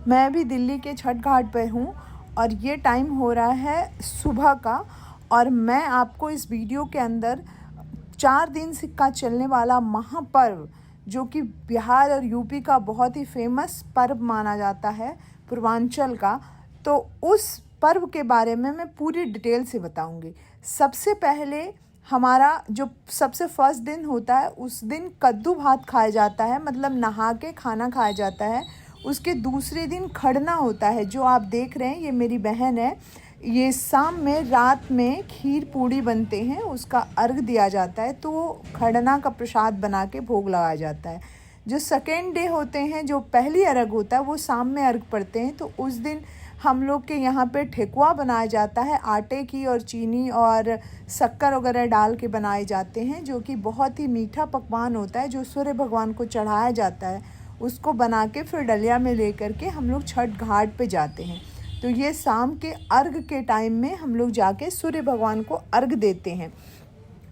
मैं भी दिल्ली के छठ घाट पे हूँ और ये टाइम हो रहा है सुबह का। और मैं आपको इस वीडियो के अंदर 4 दिन से का चलने वाला महापर्व, जो कि बिहार और यूपी का बहुत ही फेमस पर्व माना जाता है, पूर्वांचल का, तो उस पर्व के बारे में मैं पूरी डिटेल से बताऊंगी। सबसे पहले हमारा जो सबसे फर्स्ट दिन होता है, उस दिन कद्दू भात खाया जाता है, मतलब नहा के खाना खाया जाता है। उसके दूसरे दिन खड़ना होता है, जो आप देख रहे हैं, ये मेरी बहन है। ये शाम में, रात में खीर पूड़ी बनते हैं, उसका अर्घ दिया जाता है, तो वो खड़ना का प्रसाद बना के भोग लगाया जाता है। जो सेकेंड डे होते हैं, जो पहली अर्घ होता है, वो शाम में अर्घ पड़ते हैं। तो उस दिन हम लोग के यहाँ पे ठेकुआ बनाया जाता है, आटे की और चीनी और शक्कर वगैरह डाल के बनाए जाते हैं, जो कि बहुत ही मीठा पकवान होता है, जो सूर्य भगवान को चढ़ाया जाता है। उसको बना के फिर डलिया में ले करके हम लोग छठ घाट पे जाते हैं। तो ये शाम के अर्घ के टाइम में हम लोग जाके सूर्य भगवान को अर्घ देते हैं।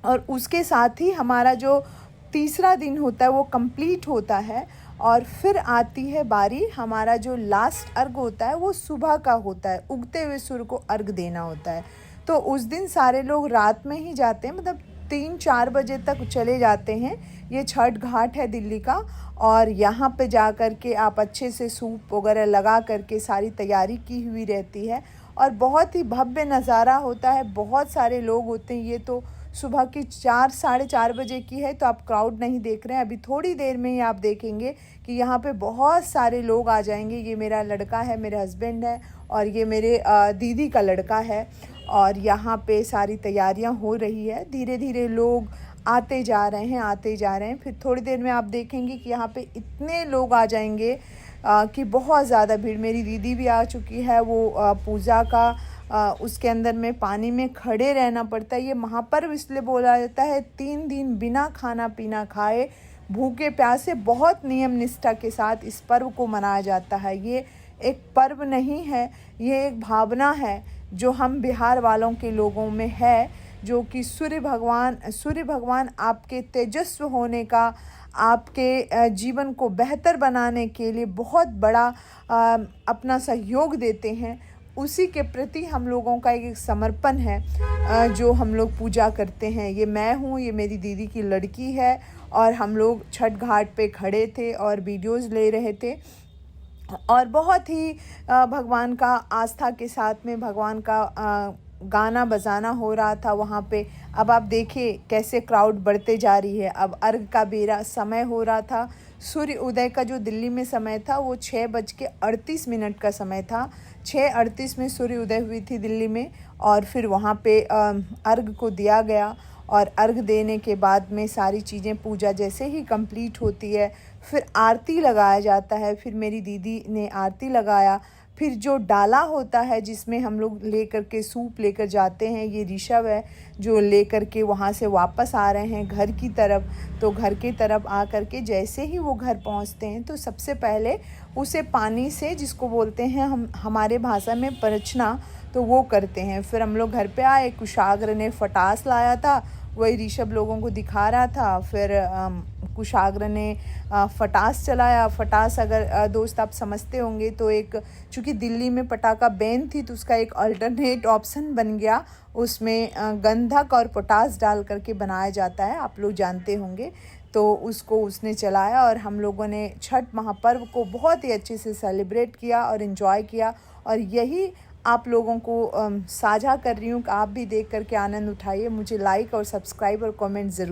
और उसके साथ ही हमारा जो तीसरा दिन होता है वो कंप्लीट होता है। और फिर आती है बारी, हमारा जो लास्ट अर्घ होता है वो सुबह का होता है, उगते हुए सूर्य को अर्घ देना होता है। तो उस दिन सारे लोग रात में ही जाते हैं, मतलब 3-4 बजे तक चले जाते हैं। ये छठ घाट है दिल्ली का, और यहाँ पे जा कर के आप अच्छे से सूप वगैरह लगा करके सारी तैयारी की हुई रहती है, और बहुत ही भव्य नज़ारा होता है। बहुत सारे लोग होते हैं। ये तो सुबह की 4-4:30 बजे की है, तो आप क्राउड नहीं देख रहे हैं। अभी थोड़ी देर में ही आप देखेंगे कि यहाँ पे बहुत सारे लोग आ जाएंगे। ये मेरा लड़का है, मेरे हस्बैंड है, और ये मेरे दीदी का लड़का है। और यहाँ पे सारी तैयारियाँ हो रही है। धीरे धीरे लोग आते जा रहे हैं। फिर थोड़ी देर में आप देखेंगे कि यहाँ पे इतने लोग आ जाएंगे कि बहुत ज़्यादा भीड़। मेरी दीदी भी आ चुकी है। वो पूजा का उसके अंदर में पानी में खड़े रहना पड़ता है। ये महापर्व इसलिए बोला जाता है, 3 दिन बिना खाना पीना खाए, भूखे प्यासे, बहुत नियम निष्ठा के साथ इस पर्व को मनाया जाता है। ये एक पर्व नहीं है, ये एक भावना है जो हम बिहार वालों के लोगों में है, जो कि सूर्य भगवान आपके तेजस्व होने का, आपके जीवन को बेहतर बनाने के लिए बहुत बड़ा अपना सहयोग देते हैं। उसी के प्रति हम लोगों का एक समर्पण है, जो हम लोग पूजा करते हैं। ये मैं हूँ, ये मेरी दीदी की लड़की है, और हम लोग छठ घाट पे खड़े थे और वीडियोस ले रहे थे, और बहुत ही भगवान का आस्था के साथ में भगवान का गाना बजाना हो रहा था वहाँ पे। अब आप देखिए कैसे क्राउड बढ़ते जा रही है। अब अर्घ का बेरा समय हो रहा था। सूर्य उदय का जो दिल्ली में समय था वो 6:38 का समय था। 6:38 में सूर्य उदय हुई थी दिल्ली में, और फिर वहाँ पे अर्घ को दिया गया। और अर्घ देने के बाद में सारी चीज़ें, पूजा जैसे ही कंप्लीट होती है, फिर आरती लगाया जाता है। फिर मेरी दीदी ने आरती लगाया। फिर जो डाला होता है जिसमें हम लोग लेकर के सूप लेकर जाते हैं, ये ऋषभ है जो लेकर के वहाँ से वापस आ रहे हैं घर की तरफ। तो घर की तरफ आ करके जैसे ही वो घर पहुँचते हैं, तो सबसे पहले उसे पानी से, जिसको बोलते हैं हम हमारे भाषा में परछना, तो वो करते हैं। फिर हम लोग घर पे आए, कुशाग्र ने फटास लाया था, वही ऋषभ लोगों को दिखा रहा था। फिर कुशाग्र ने फटास चलाया। फटास, अगर दोस्त आप समझते होंगे, तो एक, चूँकि दिल्ली में पटाखा बैन थी, तो उसका एक अल्टरनेट ऑप्शन बन गया। उसमें गंधक और पोटास डाल करके बनाया जाता है, आप लोग जानते होंगे। तो उसको उसने चलाया, और हम लोगों ने छठ महापर्व को बहुत ही अच्छे से सेलिब्रेट किया और इन्जॉय किया। और यही आप लोगों को साझा कर रही हूँ कि आप भी देख करके आनंद उठाइए। मुझे लाइक और सब्सक्राइब और कमेंट ज़रूर